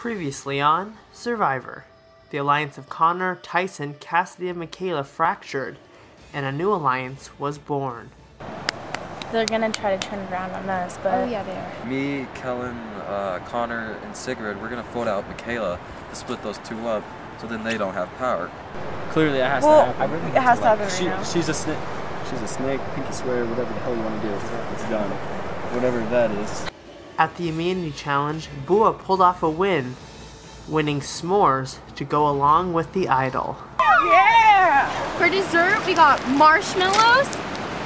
Previously on Survivor, the alliance of Connor, Tyson, Cassidy, and Michaela fractured, and a new alliance was born. They're gonna try to turn it around on us, but... Oh yeah, they are. Me, Kellen, Connor, and Sigrid, we're gonna vote out Michaela to split those two up so then they don't have power. Clearly it has to happen. I really it has to happen right now. She's a snake. She's a snake, pinky swear, whatever the hell you want to do. It's done. Whatever that is. At the immunity challenge, Bua pulled off a win, winning s'mores to go along with the idol. Yeah! For dessert, we got marshmallows.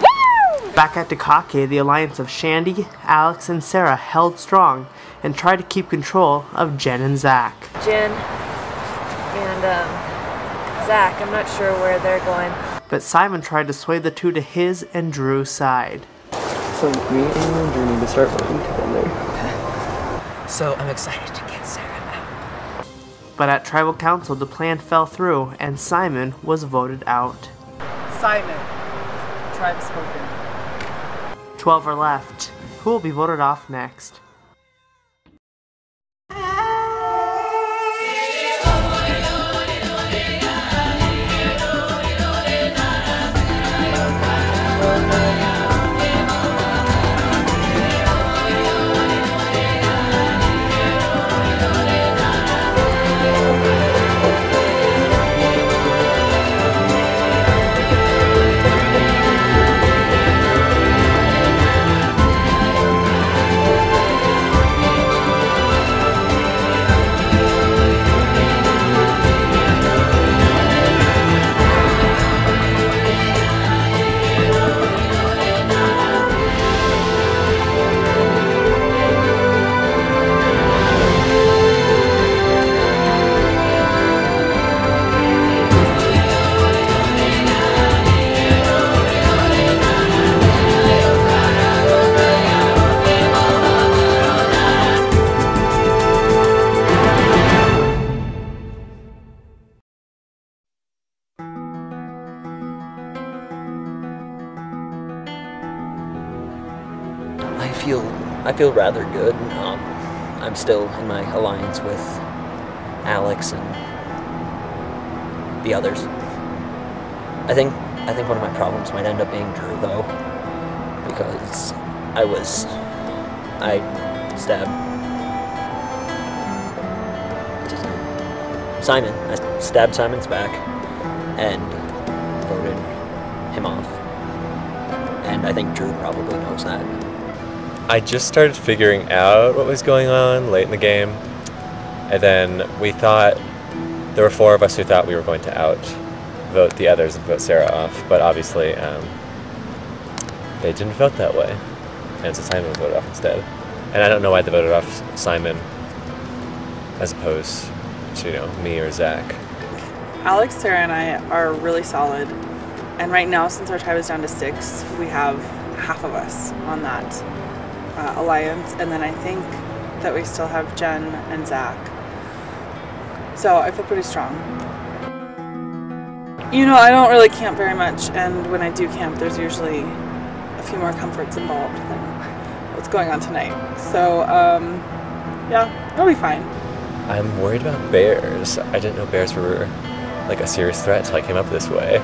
Woo! Back at Dukake, the alliance of Shandy, Alex, and Sarah held strong and tried to keep control of Jen and Zach. Jen and Zach, I'm not sure where they're going. But Simon tried to sway the two to his and Drew's side. So me and Drew need to start working together. So I'm excited to get Sarah out. But at Tribal Council, the plan fell through and Simon was voted out. Simon, tribe spoken. 12 are left. Who will be voted off next? I feel rather good. I'm still in my alliance with Alex and the others. I think one of my problems might end up being Drew though, because I stabbed Simon. I stabbed Simon's back and voted him off. And I think Drew probably knows that. I just started figuring out what was going on late in the game, and then we thought, there were 4 of us who thought we were going to outvote the others and vote Sarah off, but obviously they didn't vote that way, and so Simon was voted off instead. And I don't know why they voted off Simon as opposed to, me or Zach. Alex, Sarah, and I are really solid, and right now, since our tribe is down to 6, we have half of us on that alliance, and then I think that we still have Jen and Zach. So I feel pretty strong. I don't really camp very much, and when I do camp, there's usually a few more comforts involved than what's going on tonight. So yeah, it'll be fine. I'm worried about bears. I didn't know bears were like a serious threat until I came up this way.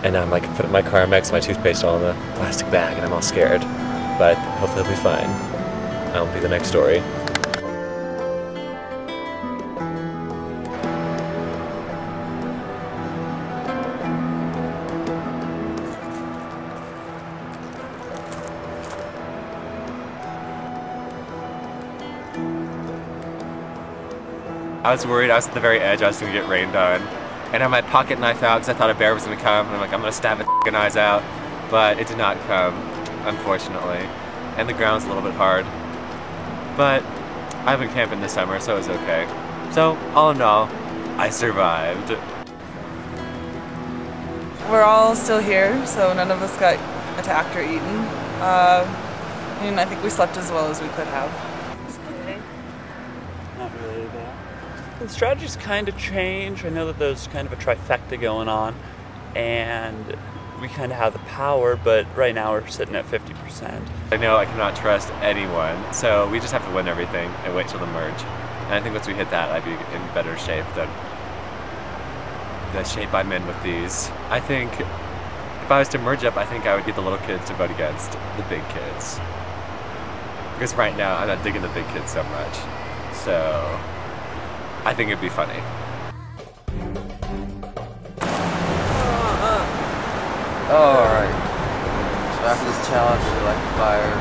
And I'm like putting my Carmex, my toothpaste all in a plastic bag, and I'm all scared. But hopefully it'll be fine. That'll be the next story. I was worried. I was at the very edge. I was going to get rained on. And I had my pocket knife out because I thought a bear was going to come. And I'm like, I'm going to stab its eyes out. But it did not come, unfortunately. And the ground's a little bit hard. But I've been camping this summer, so it was okay. So, all in all, I survived. We're all still here, so none of us got attacked or eaten. And I think we slept as well as we could have. Not really though. The strategies kind of change. I know that there's kind of a trifecta going on, and we kind of have the power, but right now we're sitting at 50%. I know I cannot trust anyone, so we just have to win everything and wait till the merge. And I think once we hit that, I'd be in better shape than the shape I'm in with these. I think if I was to merge up, I think I would get the little kids to vote against the big kids. Because right now, I'm not digging the big kids so much. So I think it'd be funny. Alright. So after this challenge, we like the fire.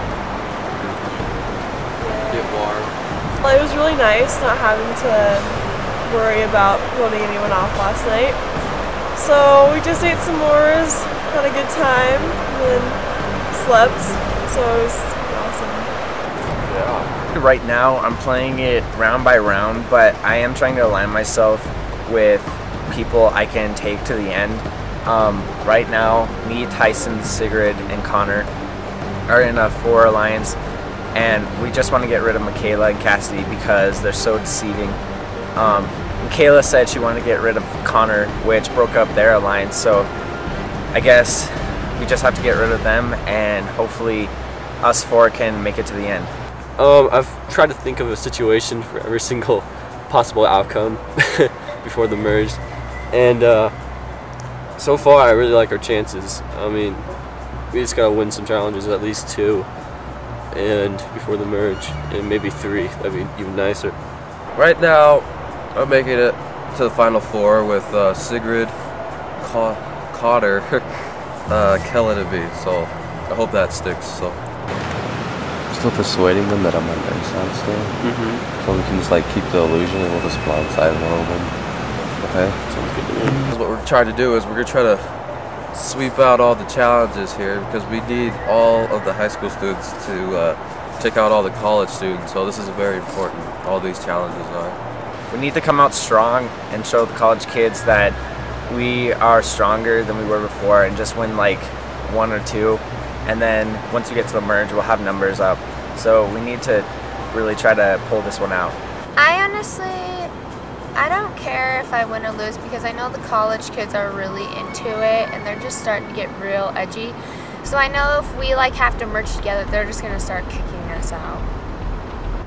Get warm. Well, it was really nice not having to worry about voting anyone off last night. So we just ate some s'mores, had a good time, and then slept. So it was awesome. Yeah. Right now I'm playing it round by round, but I am trying to align myself with people I can take to the end. Right now, me, Tyson, Sigrid, and Connor are in a 4 alliance, and we just want to get rid of Michaela and Cassidy because they're so deceiving. Michaela said she wanted to get rid of Connor, which broke up their alliance, so I guess we just have to get rid of them, and hopefully us 4 can make it to the end. I've tried to think of a situation for every single possible outcome before the merge, and so far I really like our chances. I mean, we just gotta win some challenges, at least 2, and before the merge, and maybe 3. That'd be even nicer. Right now, I'm making it to the final 4 with Sigrid, Cotter, Kellen, and me. So I hope that sticks. So. Still persuading them that I'm on their side still. So we can just like keep the illusion and we'll just blindside them a little bit. Okay? Sounds good to me. What we're trying to do is we're going to try to sweep out all the challenges here because we need all of the high school students to take out all the college students. So this is very important, all these challenges are. We need to come out strong and show the college kids that we are stronger than we were before and just win like 1 or 2. And then once we get to the merge, we'll have numbers up. So we need to really try to pull this one out. I don't care if I win or lose because I know the college kids are really into it and they're just starting to get real edgy. So I know if we like have to merge together, they're just gonna start kicking us out.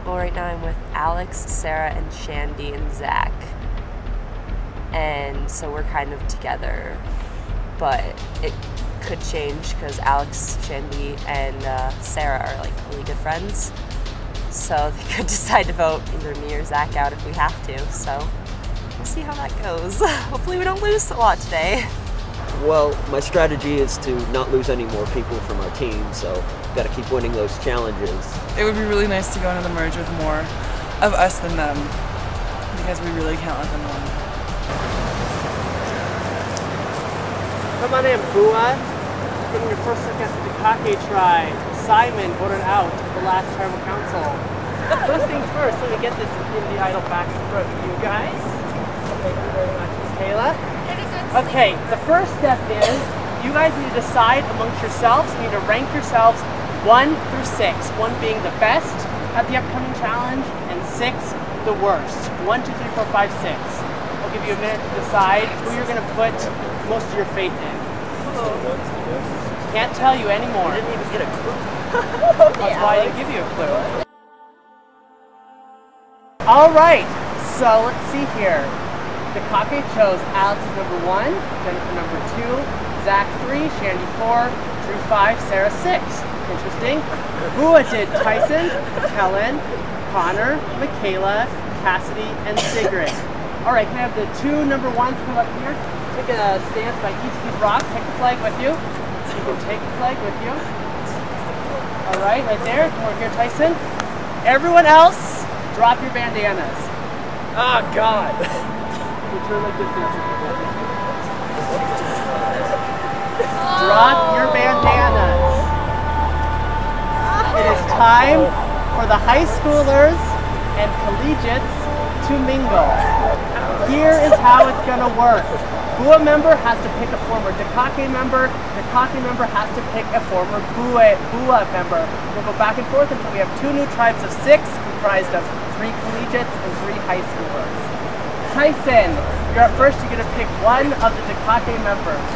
Well, right now I'm with Alex, Sarah, and Shandy, and Zach. And so we're kind of together, but it could change because Alex, Shandy, and Sarah are like really good friends. So they could decide to vote either me or Zach out if we have to. So we'll see how that goes. Hopefully we don't lose a lot today. Well, my strategy is to not lose any more people from our team, so got to keep winning those challenges. It would be really nice to go into the merge with more of us than them, because we really can't let them win. Come on in, Bua. Getting your first look at the Dukake tribe. Simon voted out the last tribal council. First things first, let me get this Indie Idol back for you guys. Thank you very much, Miss Kayla. Okay, the first step is you guys need to decide amongst yourselves. You need to rank yourselves 1 through 6. 1 being the best at the upcoming challenge, and 6 the worst. 1, 2, 3, 4, 5, 6. I'll give you a minute to decide who you're going to put most of your faith in. Can't tell you anymore. You didn't even get a clue. That's why I didn't give you a clue. All right, so let's see here. Dukake chose Alex number 1, Jennifer number 2, Zach 3, Shandy 4, Drew 5, Sarah 6. Interesting. Bua did Tyson, Kellen, Connor, Michaela, Cassidy, and Sigrid. All right, can I have the 2 number 1s come up here? Take a stance by each of these rocks. Take the flag with you. You can take the flag with you. All right, right there. Come over here, Tyson. Everyone else, drop your bandanas. Oh, God. Turn like this. Drop your bandanas. It is time for the high schoolers and collegiates to mingle. Here is how it's going to work. Bua member has to pick a former Dukake member. Dukake member has to pick a former Bua member. We'll go back and forth until we have 2 new tribes of 6 comprised of 3 collegiates and 3 high schoolers. Tyson, you're up first. You're going to pick 1 of the Dukake members.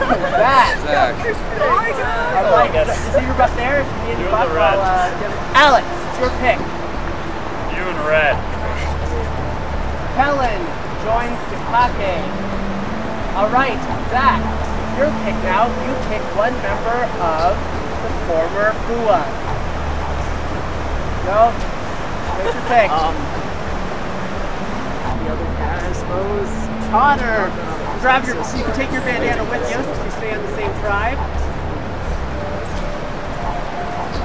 Zach. All right, just leave your butt there. Me and your butt. Alex, it's your pick. You in red. Kellen joins Takake. All right, Zach, your pick now. You pick one member of the former Bua. Go. What's your pick? The other guy, I suppose. Connor. Grab your. You can take your bandana with you since you stay on the same tribe.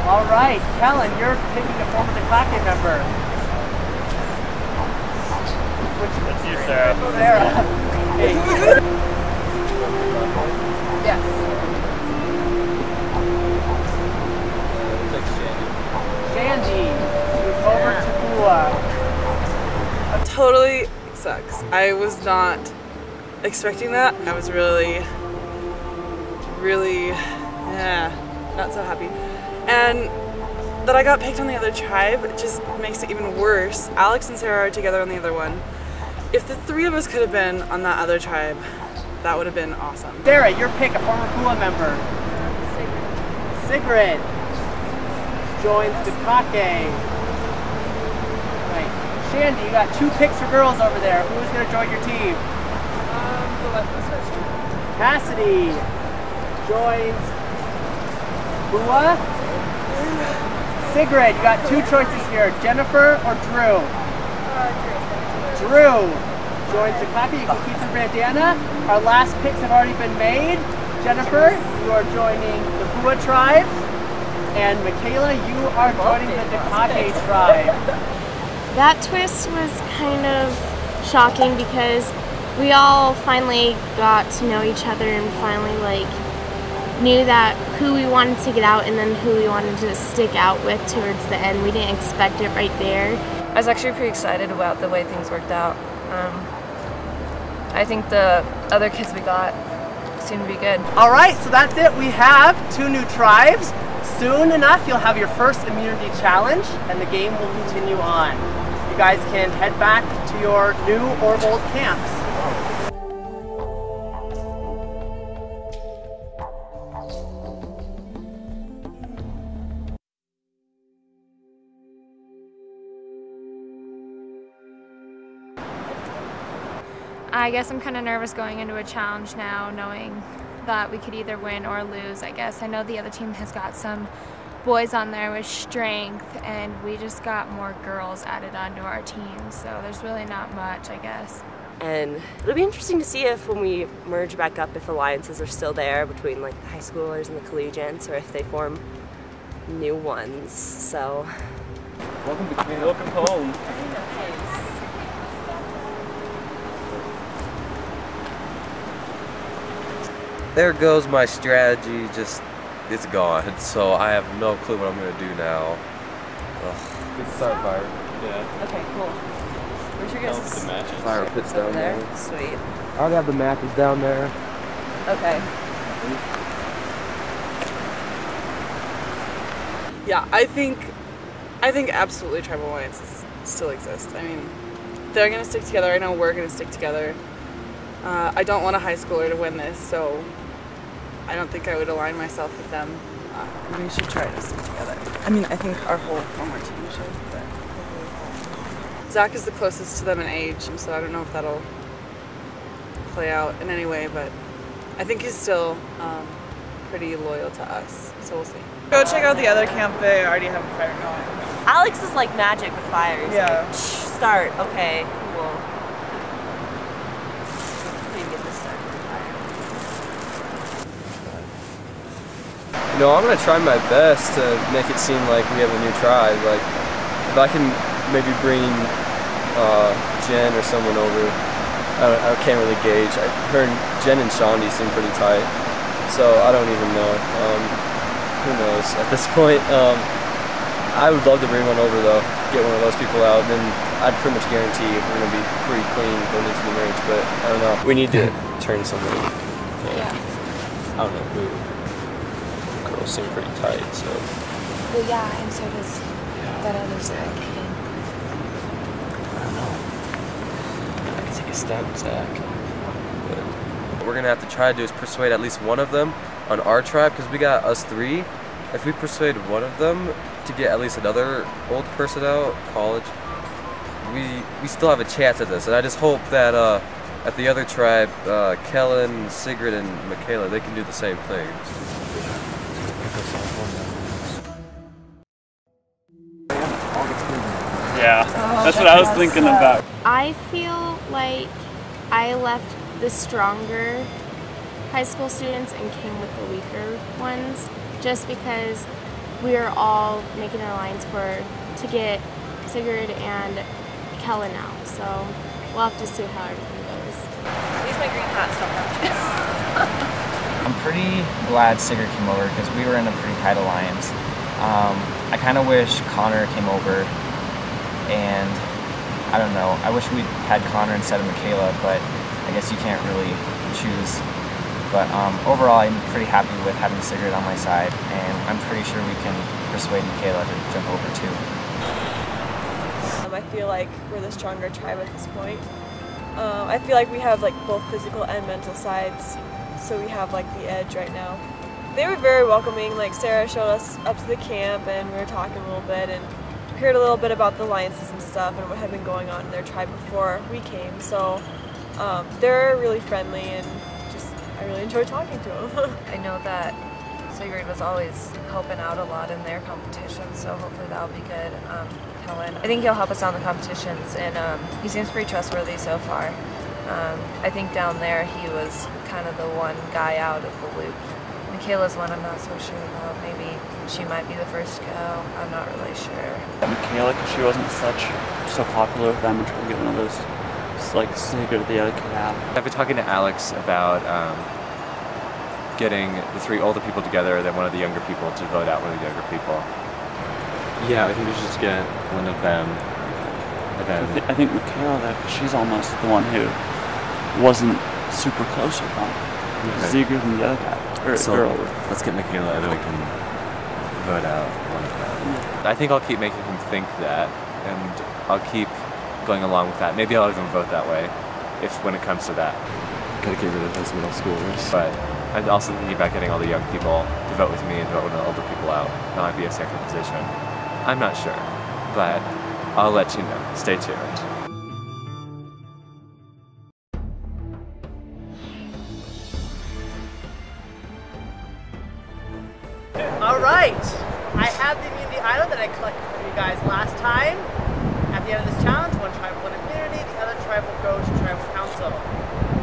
All right, Kellen, you're picking a former Takake member. That's you, Sarah. Sarah. Hey. Yes. Shandy. Move over to Bua. Totally sucks. I was not expecting that. I was really, not so happy. And that I got picked on the other tribe just makes it even worse. Alex and Sarah are together on the other one. If the three of us could have been on that other tribe, that would have been awesome. Sarah, your pick, a former Bua member. Sigrid joins Takake. Right. Shandy, you got 2 picks for girls over there. Who's going to join your team? Cassidy joins Bua. Sigrid, you got 2 choices here, Jennifer or Drew? Drew joins Takake. You can keep your bandana. Our last picks have already been made. Jennifer, you are joining the Bua tribe. And Michaela, you are joining the Takake tribe. That twist was kind of shocking because we all finally got to know each other and finally knew that who we wanted to get out and then who we wanted to stick out with towards the end. We didn't expect it right there. I was actually pretty excited about the way things worked out. I think the other kids we got seem to be good. All right, so that's it. We have 2 new tribes. Soon enough, you'll have your first immunity challenge and the game will continue on. You guys can head back to your new or old camps. I guess I'm kind of nervous going into a challenge now, knowing that we could either win or lose, I guess. I know the other team has got some boys on there with strength, and we just got more girls added onto our team, so there's really not much, I guess. And it'll be interesting to see if when we merge back up, if alliances are still there between the high schoolers and the collegiates, or if they form new ones, so. Welcome to camp. Welcome home. There goes my strategy, it's gone. So I have no clue what I'm gonna do now. It's Starfire. Yeah. Okay, cool. Where's your guys' The matches. Fire pits down there. Sweet. I already have the matches down there. Okay. Yeah, I think absolutely tribal alliances still exist. I mean, they're gonna stick together. I know we're gonna stick together. I don't want a high schooler to win this, so I don't think I would align myself with them. We should try to stick together. I mean, I think our whole former team should, but Zach is the closest to them in age, so I don't know if that'll play out in any way, but I think he's still pretty loyal to us, so we'll see. Go check out the other camp. They already have a fire going. Alex is like magic with fires. Yeah. Start. Okay, cool. Maybe get this started with fire. You know, I'm gonna try my best to make it seem like we have a new tribe. Like, if I can maybe bring Jen or someone over, I can't really gauge. Her and Jen and Shandy seem pretty tight, so I don't even know. Who knows at this point. I would love to bring one over though, get one of those people out, then I'd pretty much guarantee we're gonna be pretty clean going into the merge, but I don't know. We need to turn somebody. Yeah. I don't know who. Girls seem pretty tight, so. Well, yeah, and so does that other side. I don't know. I could take a stab at Zach, but What we're gonna have to try to do is persuade at least one of them on our tribe, because we got us 3. If we persuade one of them to get at least another old person out, college, we still have a chance at this. And I just hope that at the other tribe, Kellen, Sigrid, and Michaela, they can do the same thing. Yeah, that's what I was thinking about. I feel like I left the stronger high school students and came with the weaker ones, just because we are all making an alliance to get Sigrid and Kellen out. So we'll have to see how everything goes. Use my green hat, don't I'm pretty glad Sigrid came over because we were in a pretty tight alliance. I kind of wish Connor came over, and I don't know, I wish we had Connor instead of Michaela, but I guess you can't really choose. But overall, I'm pretty happy with having Sigrid on my side, and I'm pretty sure we can persuade Michaela to jump over too. I feel like we're the stronger tribe at this point. I feel like we have like both physical and mental sides, so we have like the edge right now. They were very welcoming. Like Sarah showed us up to the camp, and we were talking a little bit and heard a little bit about the alliances and stuff and what had been going on in their tribe before we came. So they're really friendly, and I really enjoy talking to them. I know that Sigrid was always helping out a lot in their competitions, so hopefully that'll be good. Kellen, I think he'll help us on the competitions, and he seems pretty trustworthy so far. I think down there he was kind of the one guy out of the loop. Michaela's one I'm not so sure about. Maybe she might be the first to go. I'm not really sure. Michaela, because she wasn't so popular with them, and trying to get one of those like Sigrid the other could have. I've been talking to Alex about getting the 3 older people together and then one of the younger people to vote out one of the younger people. Yeah, I think we should just get one of them. And then I think Michaela, though, because she's almost the one who wasn't super close with them. Sigrid and the other guy. So let's get Michaela and then we can vote out one of them. I think I'll keep making him think that, and I'll keep going along with that. Maybe I'll even vote that way, when it comes to that. Gotta get rid of those middle schoolers. But I'm also thinking about getting all the young people to vote with me and vote one of the older people out. That might be a second position. I'm not sure, but I'll let you know. Stay tuned. Alright, I have the immunity item that I collected from you guys last time. At the end of this challenge, one tribe will win immunity, the other tribe will go to tribal council.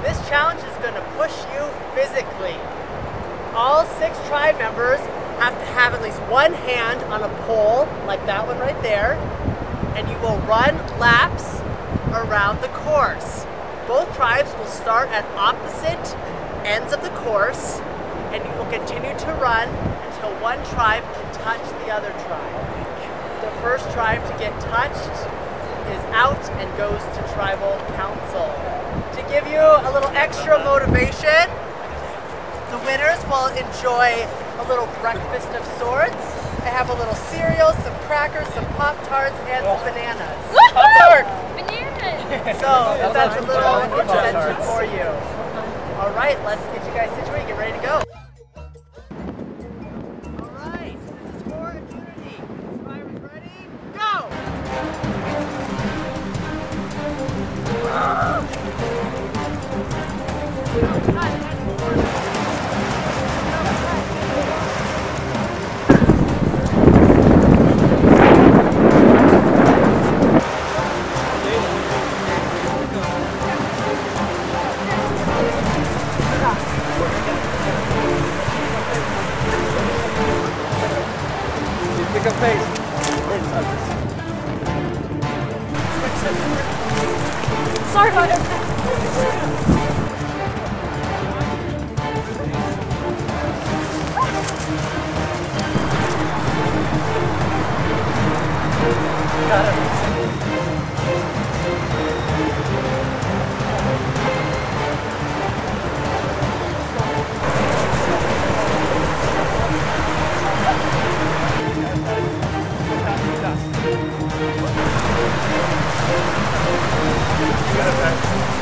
This challenge is going to push you physically. All 6 tribe members have to have at least one hand on a pole, like that one right there, and you will run laps around the course. Both tribes will start at opposite ends of the course, and you will continue to run until one tribe can touch the other tribe. The first tribe to get touched is out and goes to tribal council. To give you a little extra motivation, the winners will enjoy a little breakfast of sorts. I have a little cereal, some crackers, some Pop-Tarts, and some bananas. Pop-Tart! Bananas! So that's a little incentive for you. All right, let's get you guys situated. Get ready to go. Pick up pace. Sorry about it.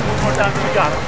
One more time, we got it.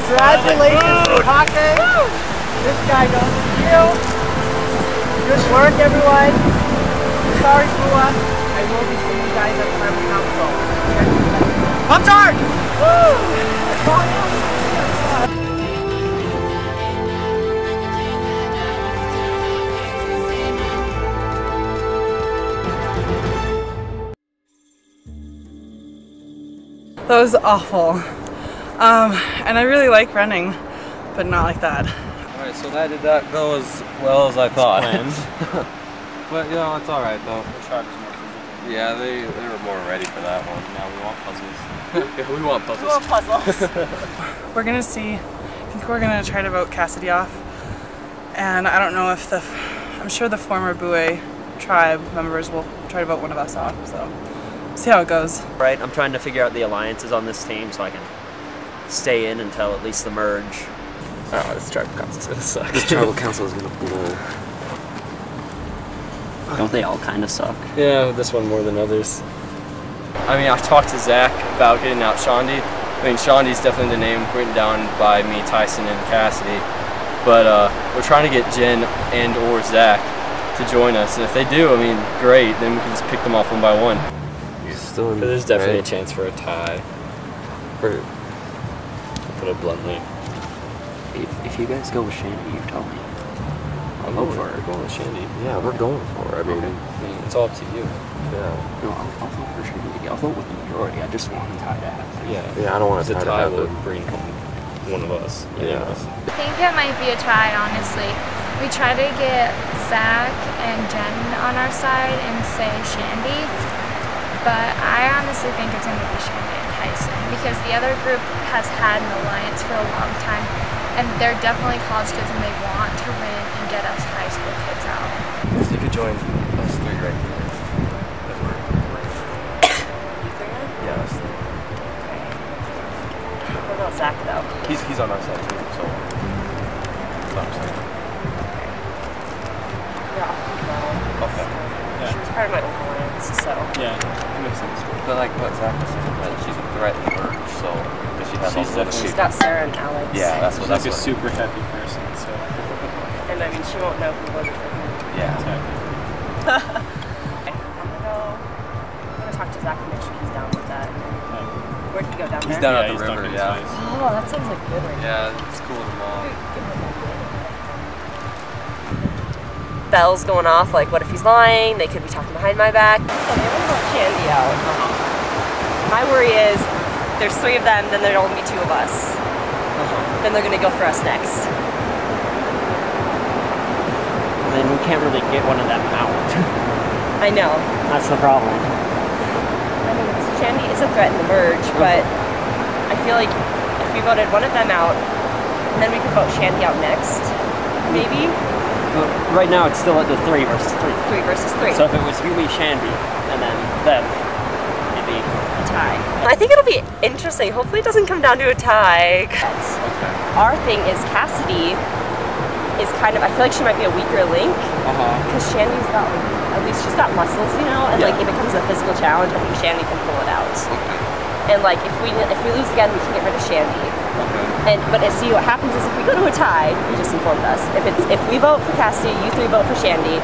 Congratulations, Kake. This guy goes to you. Good work, everyone. Sorry, Bua. I will be seeing you guys at Climate Council. Pop-Tart! That was awful. And I really like running, but not like that. Alright, so that did not go as well as I thought. But you know, it's alright though. Yeah, they were more ready for that one. Now we want puzzles. Yeah, we want puzzles. We want puzzles. We're gonna see. I think we're gonna try to vote Cassidy off. And I don't know if I'm sure the former Bue tribe members will try to vote one of us off, so see how it goes. Right, I'm trying to figure out the alliances on this team so I can stay in until at least the merge. Oh, this tribal council's gonna suck. This tribal council is gonna blow. Don't they all kind of suck? Yeah, this one more than others. I mean, I've talked to Zach about getting out Shandi. I mean, Shandi's definitely the name written down by me, Tyson, and Cassidy. But we're trying to get Jen and or Zach to join us. And if they do, I mean, great. Then we can just pick them off one by one. Still in, There's definitely right? a chance for a tie. To put it bluntly. If you guys go with Shandy, you tell me. I'll vote for her. We're going with Shandy. Yeah, we're going for it. I mean, It's all up to you. yeah. No, I'll vote for Shandy. I'll vote with the majority. I just want a tie to happen. Yeah, I don't want The to tie have will it. bring home one of us. Yeah. I think it might be a tie, honestly. We try to get Zach and Jen on our side and say Shandy, but I honestly think it's going to be Shandy and Tyson because the other group has had an alliance for a long time, and they're definitely college kids and they want to win and get us high school kids out. So you could join us three right here. Yeah, us three. What about Zach though? He's on our side too, so that's what I'm saying. Yeah. Okay. She was part of my alliance, so. Yeah, that makes sense. But like what Zach was saying, that she's a threat to merge, so does she have all the She's got Sarah and Alex. Yeah, that's what. She's like a super happy person, so. And I mean, she won't know who voted for her. Yeah. Okay, I'm gonna talk to Zach and make sure he's down with that. Where'd he go down there? He's down at he's the river, talking yeah. nice. Oh, that sounds like good right now. Yeah, it's cool them all. Bells going off, like what if he's lying? They could be talking behind my back. So they want to vote Shandy out. My worry is there's three of them, then there'll only be two of us. Then they're gonna go for us next. Then we can't really get one of them out. I know. That's the problem. I mean, Shandy is a threat in the merge, but I feel like if we voted one of them out, then we could vote Shandy out next, maybe. But right now it's still at the 3 versus 3. 3 versus 3. So if it was you, me, Shandy, and then them, it'd be a tie. I think it'll be interesting. Hopefully it doesn't come down to a tie. Our thing is Cassidy is kind of, I feel like she might be a weaker link. Because Shandy's got, at least she's got muscles, you know? And like if it comes to a physical challenge, I think Shandy can pull it out. And like if we lose again, we can get rid of Shandy. But see what happens is if we go to a tie, you just informed us. If we vote for Cassidy, you three vote for Shandy.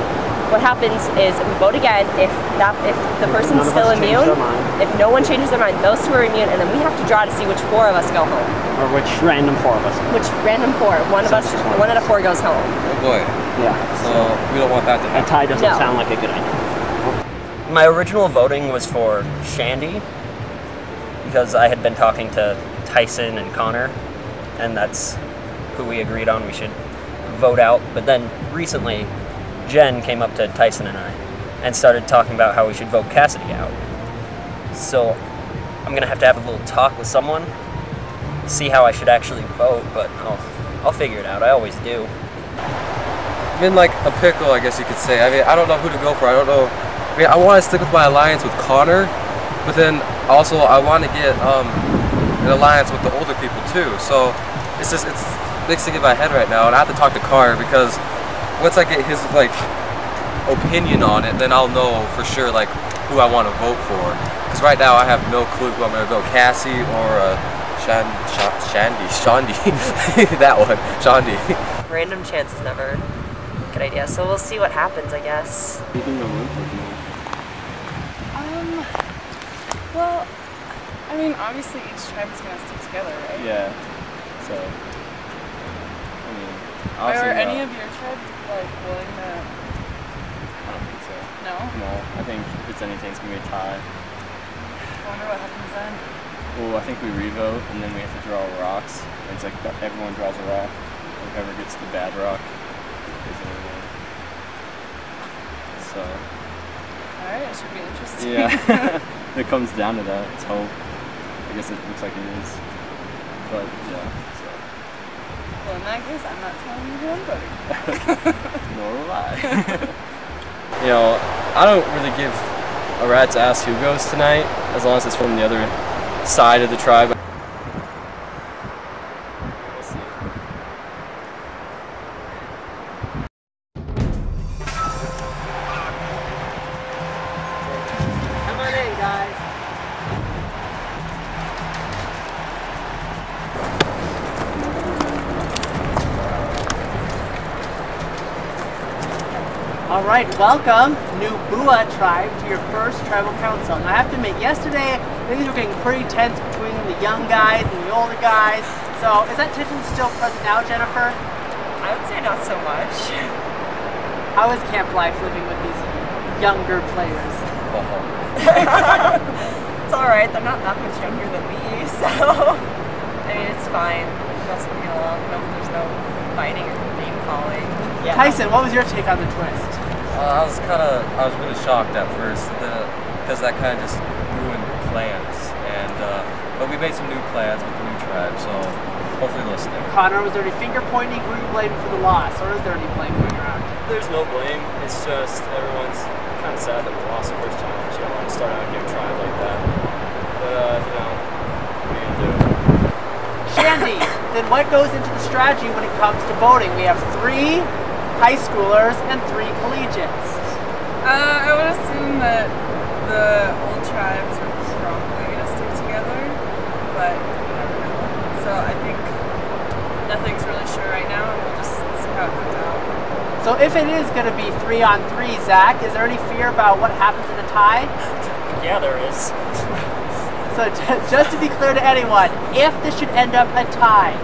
What happens is we vote again. If the person's still immune, if no one changes their mind, those two are immune, and then we have to draw to see which 4 of us go home. Or which random 4 of us. Which random 4? One out of 4 goes home. Oh boy. Yeah. So we don't want that to happen. A tie doesn't sound like a good idea. My original voting was for Shandy because I had been talking to Tyson and Connor, and that's who we agreed on we should vote out. But then recently, Jen came up to Tyson and I and started talking about how we should vote Cassidy out. So I'm gonna have to have a little talk with someone see how I should actually vote, but I'll figure it out. I always do. I'm in like a pickle, I guess you could say. I mean, I don't know who to go for. I don't know. I mean, I want to stick with my alliance with Connor, but then also I want to get an alliance with the older people too. So it's mixing in my head right now, and I have to talk to Connor because once I get his like opinion on it, then I'll know for sure like who I want to vote for. Because right now I have no clue who I'm gonna go, Cassie or Shandy, that one, Shandy. Random chance is never a good idea, so we'll see what happens, I guess. Well, I mean, obviously each tribe is going to stick together, right? Yeah. So, I mean, Are any of your tribe like willing to? I don't think so. No? No, I think if it's anything, it's going to be a tie. I wonder what happens then. Well, I think we revote, and then we have to draw rocks. And it's like everyone draws a rock. And whoever gets the bad rock is in the win. So. Alright, it should be interesting. Yeah. It comes down to that. It's hope. I guess it looks like it is. But, yeah. So. Well, in that case, I'm not telling you who I'm voting. Nor will I. You know, I don't really give a rat's ass who goes tonight, as long as it's from the other side of the tribe. We'll see. Come on in, guys. All right, welcome, New Bua tribe, to your first tribal council. And I have to admit, yesterday things were getting pretty tense between the young guys and the older guys. So is that tension still present now, Jennifer? I would say not so much. How is camp life living with these younger players? It's alright, they're not that much younger than me, so I mean it's fine. We also get along. There's no fighting or name calling. Yeah. Tyson, what was your take on the twist? I was really shocked at first because that kind of just ruined plans. And but we made some new plans with the new tribe, so hopefully they'll stick. Connor, was there any finger pointing? Who you blamed for the loss, or is there any blame going around? There's no blame. It's just everyone's kind of sad that we lost the first challenge. You don't want to start out a new tribe like that. But you know, what are you gonna do? Shandy, then what goes into the strategy when it comes to voting? We have 3 high schoolers and 3 collegiates. I would assume that the old tribes are probably going to stick together, but you never know. So I think nothing's really sure right now, and we'll just see how it comes out. So if it is going to be 3-on-3, Zach, is there any fear about what happens in a tie? Yeah, there is. So just to be clear to anyone, if this should end up a tie,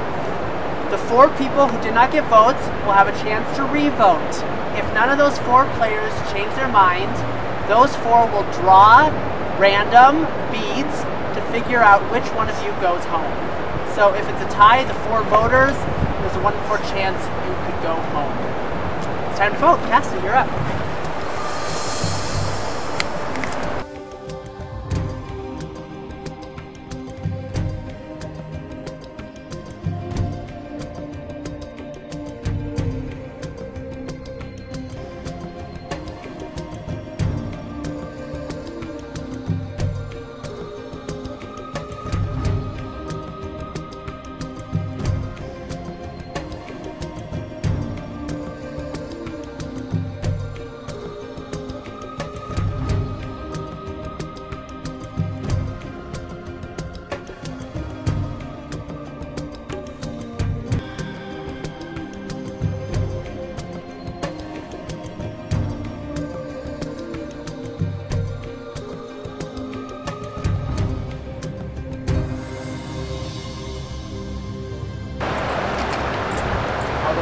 the 4 people who did not get votes will have a chance to re-vote. If none of those 4 players change their mind, those 4 will draw random beads to figure out which one of you goes home. So if it's a tie, the 4 voters, there's a 1 in 4 chance you could go home. It's time to vote. Cassie, you're up.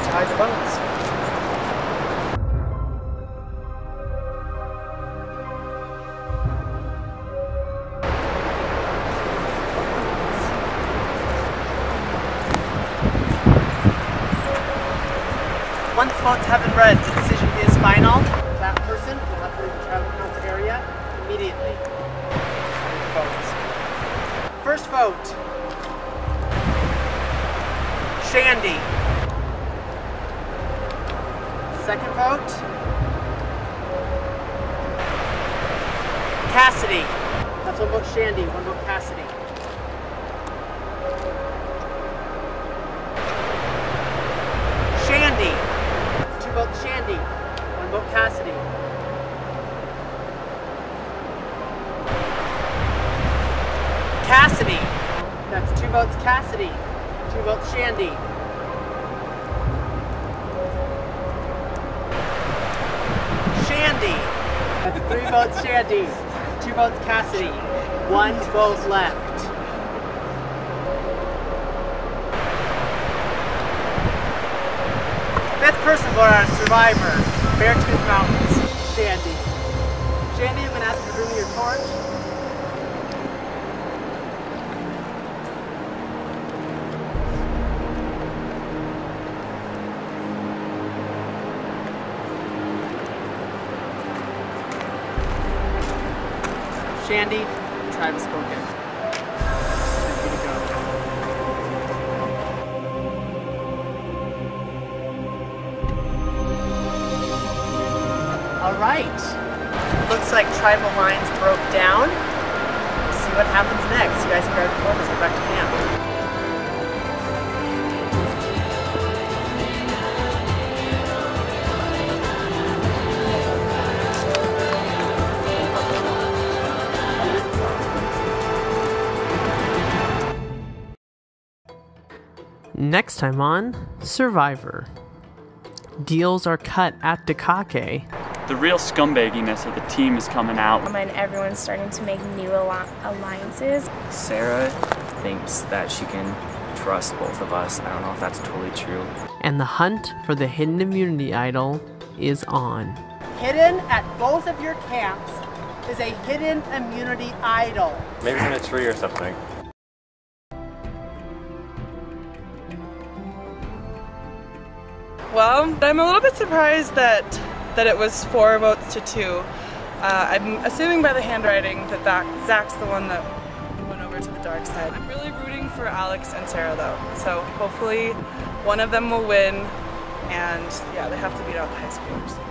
Ties the votes. Once votes have been read, the decision is final. That person will have to leave the tribal council area immediately. Votes. First vote. Shandy. Second vote. Cassidy. That's one vote Shandy, one vote Cassidy. Shandy. That's two votes Shandy, one vote Cassidy. Cassidy. That's two votes Cassidy, two votes Shandy. Shandy. That's three votes Shandy, two votes Cassidy, one vote left. Fifth person voted on Survivor, Beartooth Mountains, Shandy. Shandy, I'm going to ask you to bring me your torch. Shandy, tribe has spoken. Ready to go. All right. Looks like tribal lines broke down. We'll see what happens next. You guys can grab the board. Let's go back to camp. Next time on Survivor. Deals are cut at Dekake. The real scumbagginess of the team is coming out. And everyone's starting to make new alliances. Sarah thinks that she can trust both of us. I don't know if that's totally true. And the hunt for the hidden immunity idol is on. Hidden at both of your camps is a hidden immunity idol. Maybe it's in a tree or something. Well, I'm a little bit surprised that it was 4 votes to 2. I'm assuming by the handwriting that Zach's the one that went over to the dark side. I'm really rooting for Alex and Sarah though, so hopefully one of them will win, and yeah, they have to beat out the high schoolers.